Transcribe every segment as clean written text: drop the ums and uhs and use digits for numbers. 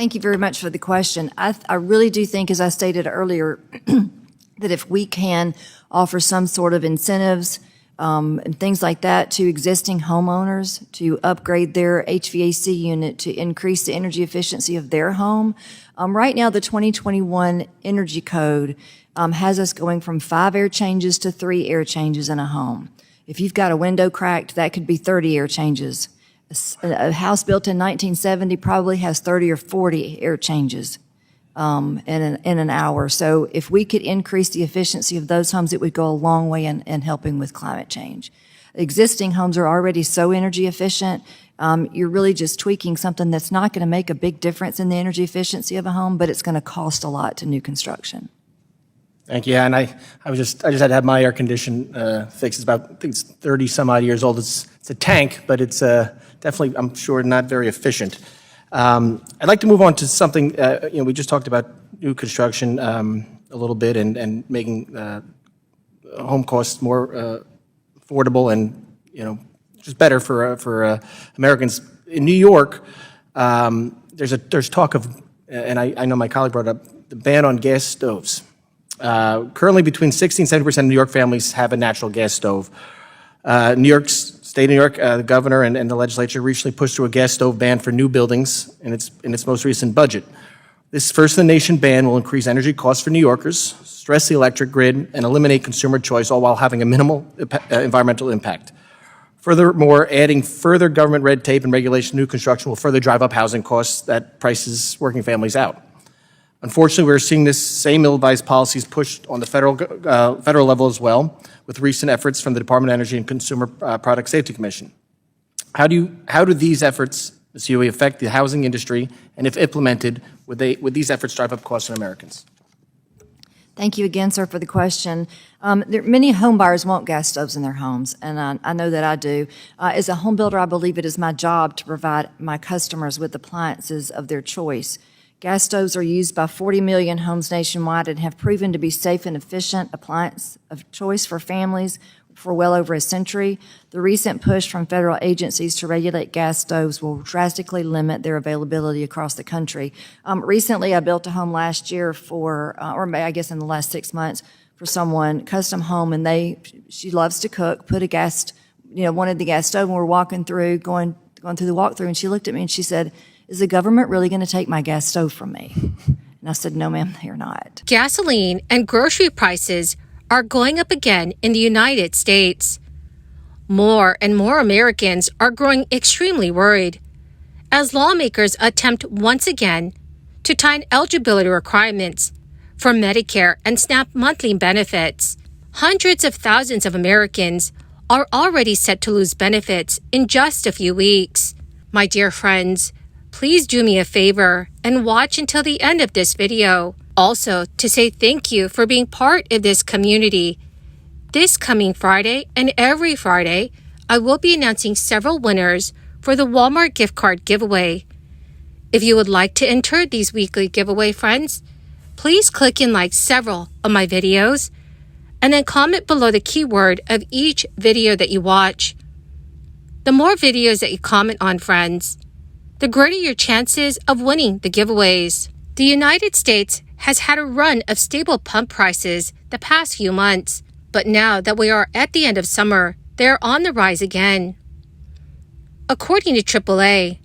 Thank you very much for the question. I really do think, as I stated earlier, that if we can offer some sort of incentives and things like that to existing homeowners to upgrade their HVAC unit to increase the energy efficiency of their home. Right now, the 2021 Energy Code has us going from 5 air changes to 3 air changes in a home. If you've got a window cracked, that could be 30 air changes. A house built in 1970 probably has 30 or 40 air changes in an hour. So if we could increase the efficiency of those homes, it would go a long way in helping with climate change. Existing homes are already so energy efficient. You're really just tweaking something that's not going to make a big difference in the energy efficiency of a home, but it's going to cost a lot to new construction. Thank you. And I just had to have my air condition fixed. It's about, I think it's 30 some odd years old. It's a tank, but it's definitely, I'm sure, not very efficient. I'd like to move on to something, we just talked about new construction a little bit and making home costs more affordable and, just better for Americans. In New York, there's talk of, and I know my colleague brought up, the ban on gas stoves. Currently, between 60 and 70% of New York families have a natural gas stove. State of New York, the governor and the legislature recently pushed through a gas stove ban for new buildings in its most recent budget. This first-in-the-nation ban will increase energy costs for New Yorkers, stress the electric grid, and eliminate consumer choice, all while having a minimal environmental impact. Furthermore, adding further government red tape and regulation to new construction will further drive up housing costs that prices working families out. Unfortunately, we're seeing this same ill-advised policies pushed on the federal level as well, with recent efforts from the Department of Energy and Consumer Product Safety Commission. How do these efforts, Ms. Huey, affect the housing industry, and if implemented, would these efforts drive up costs on Americans? Thank you again, sir, for the question. Many home buyers want gas stoves in their homes, and I know that I do. As a home builder, I believe it is my job to provide my customers with appliances of their choice. Gas stoves are used by 40 million homes nationwide and have proven to be safe and efficient appliance of choice for families for well over a century. The recent push from federal agencies to regulate gas stoves will drastically limit their availability across the country. Recently, I built a home last year or I guess in the last 6 months, for someone, custom home, and she loves to cook, put a gas, wanted the gas stove, and we're walking through, going through the walkthrough, and she looked at me and she said, "Is the government really going to take my gas stove from me?" And I said, "No, ma'am, they're not." Gasoline and grocery prices are going up again in the United States. More and more Americans are growing extremely worried as lawmakers attempt once again to tighten eligibility requirements for Medicare and SNAP monthly benefits. Hundreds of thousands of Americans are already set to lose benefits in just a few weeks. My dear friends, please do me a favor and watch until the end of this video. Also, to say thank you for being part of this community. This coming Friday and every Friday, I will be announcing several winners for the Walmart gift card giveaway. If you would like to enter these weekly giveaway, friends, please click and like several of my videos and then comment below the keyword of each video that you watch. The more videos that you comment on, friends, the greater your chances of winning the giveaways. The United States has had a run of stable pump prices the past few months, but now that we are at the end of summer, they are on the rise again. According to AAA,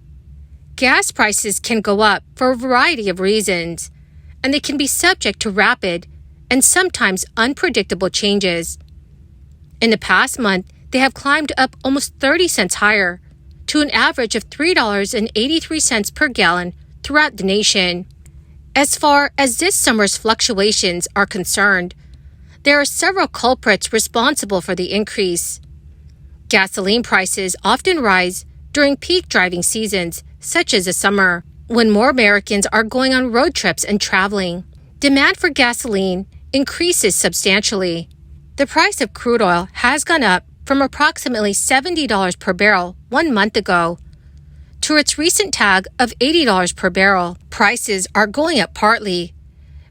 gas prices can go up for a variety of reasons, and they can be subject to rapid and sometimes unpredictable changes. In the past month, they have climbed up almost 30 cents higher to an average of $3.83 per gallon throughout the nation. As far as this summer's fluctuations are concerned, there are several culprits responsible for the increase. Gasoline prices often rise during peak driving seasons, such as the summer, when more Americans are going on road trips and traveling. Demand for gasoline increases substantially. The price of crude oil has gone up from approximately $70 per barrel 1 month ago to its recent tag of $80 per barrel. Prices are going up partly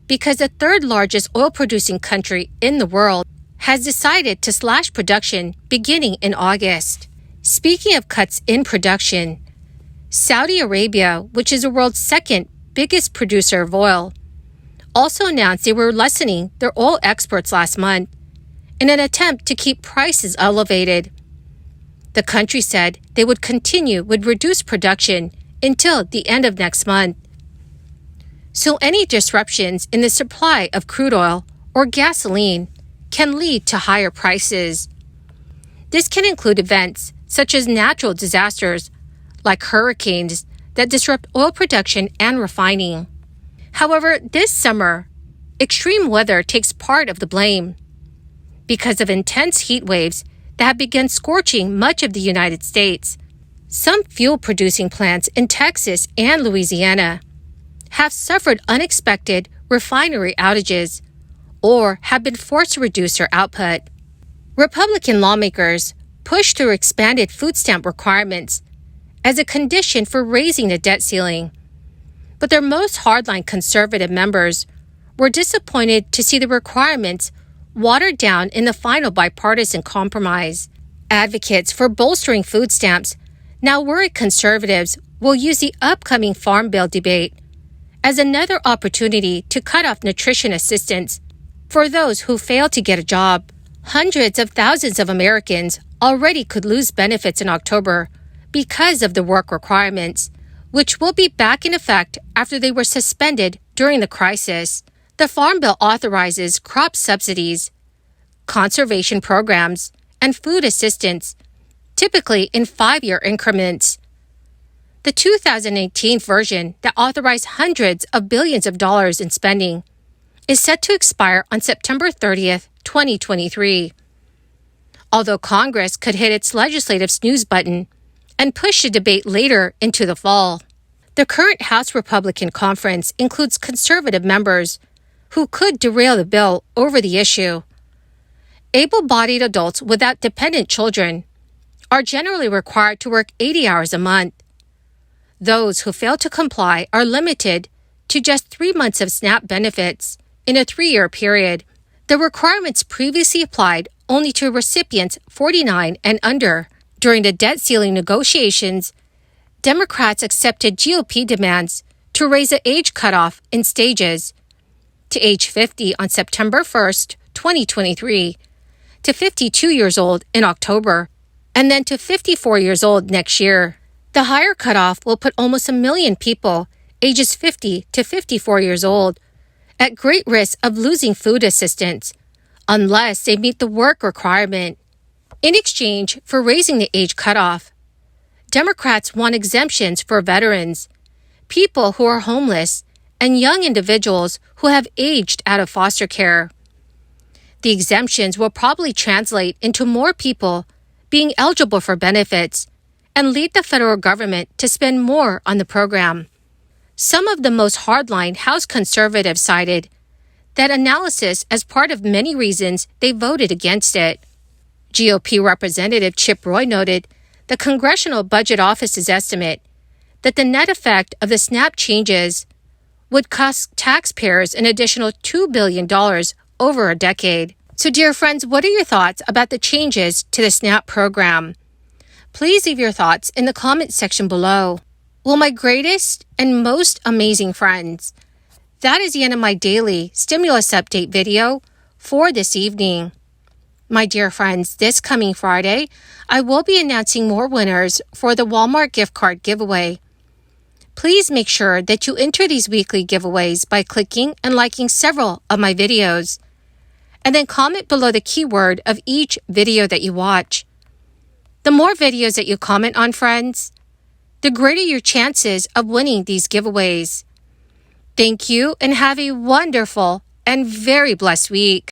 because the third largest oil-producing country in the world has decided to slash production beginning in August. Speaking of cuts in production, Saudi Arabia, which is the world's second biggest producer of oil, also announced they were lessening their oil exports last month in an attempt to keep prices elevated. The country said they would continue with reduced production until the end of next month. So any disruptions in the supply of crude oil or gasoline can lead to higher prices. This can include events such as natural disasters like hurricanes that disrupt oil production and refining. However, this summer, extreme weather takes part of the blame. Because of intense heat waves that have begun scorching much of the United States, some fuel-producing plants in Texas and Louisiana have suffered unexpected refinery outages or have been forced to reduce their output. Republican lawmakers pushed through expanded food stamp requirements as a condition for raising the debt ceiling. But their most hardline conservative members were disappointed to see the requirements watered down in the final bipartisan compromise. Advocates for bolstering food stamps now worry conservatives will use the upcoming Farm Bill debate as another opportunity to cut off nutrition assistance for those who fail to get a job. Hundreds of thousands of Americans already could lose benefits in October because of the work requirements, which will be back in effect after they were suspended during the crisis. The Farm Bill authorizes crop subsidies, conservation programs, and food assistance, typically in 5-year increments. The 2018 version that authorized hundreds of billions of dollars in spending is set to expire on September 30th, 2023. Although Congress could hit its legislative snooze button and push the debate later into the fall. The current House Republican conference includes conservative members who could derail the bill over the issue. Able-bodied adults without dependent children are generally required to work 80 hours a month. Those who fail to comply are limited to just 3 months of SNAP benefits in a 3-year period. The requirements previously applied only to recipients 49 and under. During the debt ceiling negotiations, Democrats accepted GOP demands to raise the age cutoff in stages to age 50 on September 1st, 2023, to 52 years old in October, and then to 54 years old next year. The higher cutoff will put almost 1 million people ages 50 to 54 years old at great risk of losing food assistance unless they meet the work requirement. In exchange for raising the age cutoff, Democrats want exemptions for veterans, people who are homeless, and young individuals who have aged out of foster care. The exemptions will probably translate into more people being eligible for benefits and lead the federal government to spend more on the program. Some of the most hardline House conservatives cited that analysis as part of many reasons they voted against it. GOP Representative Chip Roy noted the Congressional Budget Office's estimate that the net effect of the SNAP changes would cost taxpayers an additional $2 billion over a decade. So, dear friends, what are your thoughts about the changes to the SNAP program? Please leave your thoughts in the comment section below. Well, my greatest and most amazing friends, that is the end of my daily stimulus update video for this evening. My dear friends, this coming Friday, I will be announcing more winners for the Walmart gift card giveaway. Please make sure that you enter these weekly giveaways by clicking and liking several of my videos, and then comment below the keyword of each video that you watch. The more videos that you comment on, friends, the greater your chances of winning these giveaways. Thank you and have a wonderful and very blessed week.